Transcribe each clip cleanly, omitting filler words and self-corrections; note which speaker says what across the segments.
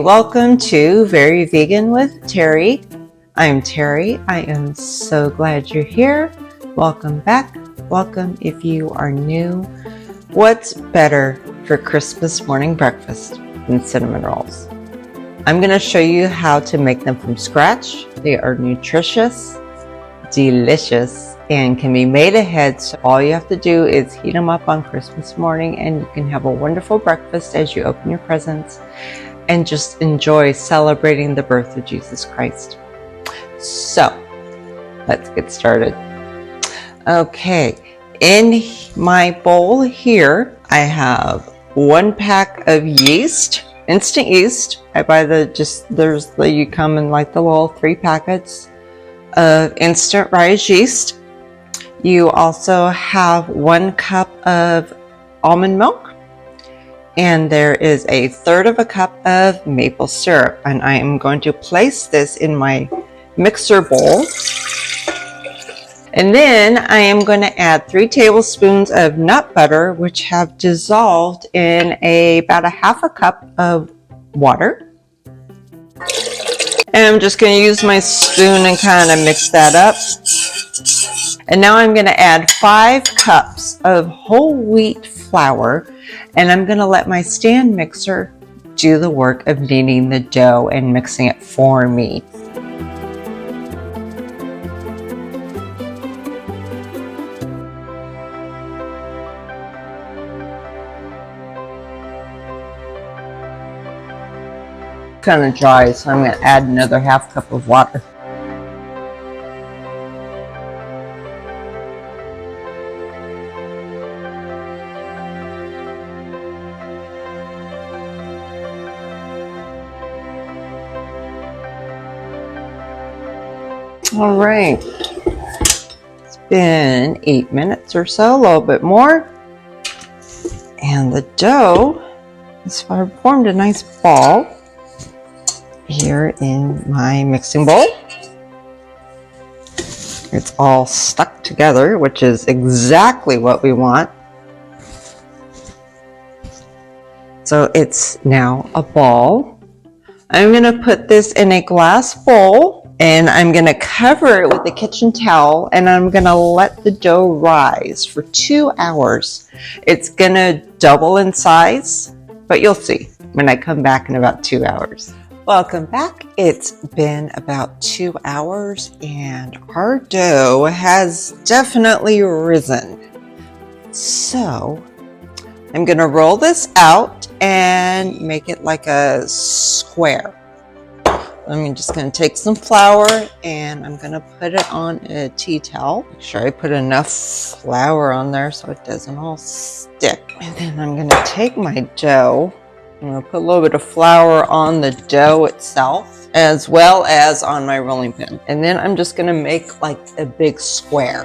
Speaker 1: welcome to Very Vegan with Terry. I'm Terry. I am so glad you're here. Welcome back. Welcome if you are new. What's better for Christmas morning breakfast than cinnamon rolls? I'm going to show you how to make them from scratch. They are nutritious, delicious, and can be made ahead. So all you have to do is heat them up on Christmas morning and you can have a wonderful breakfast as you open your presents and just enjoy celebrating the birth of Jesus Christ. So let's get started. Okay, in my bowl here, I have 1 pack of yeast, instant yeast. I buy you come in like the little 3 packets of instant rise yeast. You also have 1 cup of almond milk, and there is 1/3 cup of maple syrup, and I am going to place this in my mixer bowl. And then I am going to add 3 tablespoons of nut butter, which have dissolved in about 1/2 cup of water. And I'm just going to use my spoon and kind of mix that up. And now I'm going to add 5 cups of whole wheat flour, and I'm going to let my stand mixer do the work of kneading the dough and mixing it for me. Kind of dry, so I'm going to add another 1/2 cup of water. All right, it's been 8 minutes or so, a little bit more, and the dough has formed a nice ball here in my mixing bowl. It's all stuck together, which is exactly what we want. So it's now a ball. I'm going to put this in a glass bowl, and I'm going to cover it with a kitchen towel, and I'm going to let the dough rise for 2 hours. It's going to double in size, but you'll see when I come back in about 2 hours. Welcome back. It's been about 2 hours and our dough has definitely risen. So I'm going to roll this out and make it like a square. I'm just going to take some flour and I'm going to put it on a tea towel. Make sure I put enough flour on there so it doesn't all stick. And then I'm going to take my dough. I'm going to put a little bit of flour on the dough itself as well as on my rolling pin. And then I'm just going to make like a big square.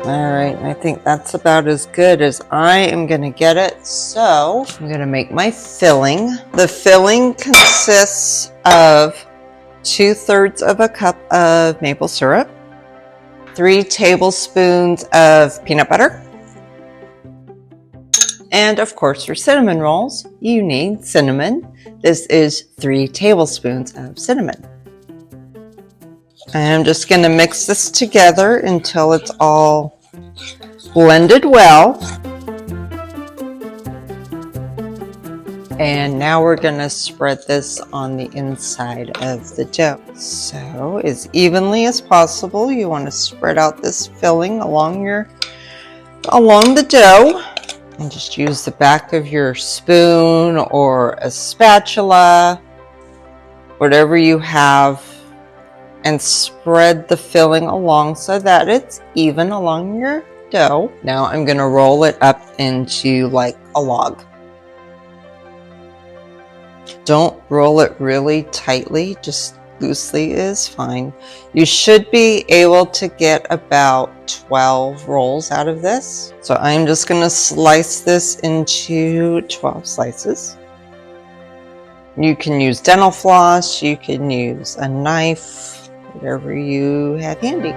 Speaker 1: All right, I think that's about as good as I am going to get it. So I'm going to make my filling. The filling consists of 2/3 cup of maple syrup, 3 tablespoons of peanut butter, and of course for cinnamon rolls, you need cinnamon. This is 3 tablespoons of cinnamon. And I'm just going to mix this together until it's all blended well. And now we're going to spread this on the inside of the dough. So as evenly as possible, you want to spread out this filling along the dough. And just use the back of your spoon or a spatula, whatever you have, and spread the filling along so that it's even along your dough. Now I'm going to roll it up into like a log. Don't roll it really tightly, just loosely is fine. You should be able to get about 12 rolls out of this. So I'm just going to slice this into 12 slices. You can use dental floss, you can use a knife, whatever you have handy.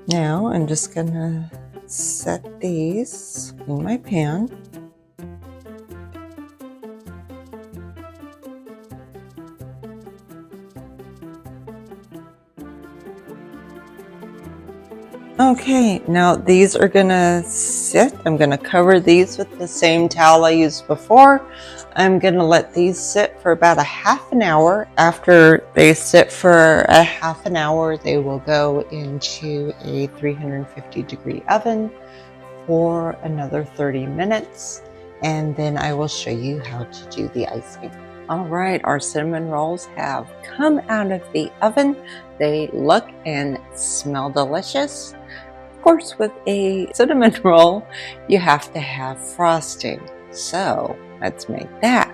Speaker 1: Now I'm just gonna set these in my pan. Okay, now these are gonna sit. I'm gonna cover these with the same towel I used before. I'm gonna let these sit for about a half an hour. After they sit for a half an hour, they will go into a 350-degree oven for another 30 minutes, and then I will show you how to do the icing. All right, our cinnamon rolls have come out of the oven. They look and smell delicious. Of course, with a cinnamon roll, you have to have frosting. So let's make that.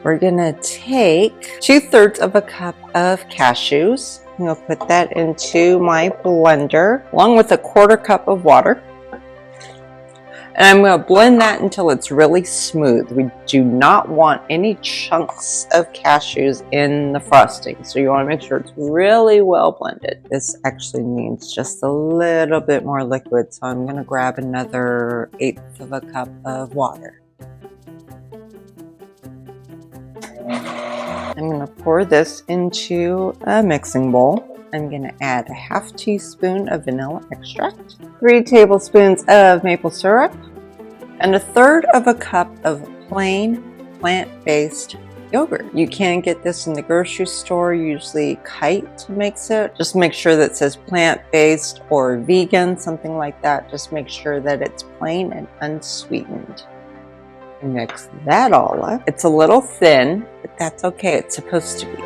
Speaker 1: We're gonna take 2/3 of a cup of cashews. I'm gonna put that into my blender along with a 1/4 cup of water. And I'm going to blend that until it's really smooth. We do not want any chunks of cashews in the frosting. So you want to make sure it's really well blended. This actually needs just a little bit more liquid. So I'm going to grab another 1/8 of a cup of water. I'm going to pour this into a mixing bowl. I'm going to add a 1/2 teaspoon of vanilla extract, 3 tablespoons of maple syrup, and 1/3 of a cup of plain plant-based yogurt. You can get this in the grocery store. Usually Kite makes it. Just make sure that it says plant-based or vegan, something like that. Just make sure that it's plain and unsweetened. Mix that all up. It's a little thin, but that's okay. It's supposed to be.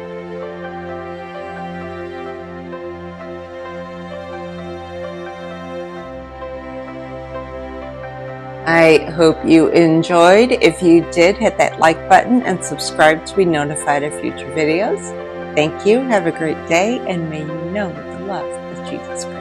Speaker 1: I hope you enjoyed. If you did, hit that like button and subscribe to be notified of future videos. Thank you. Have a great day, and may you know the love of Jesus Christ.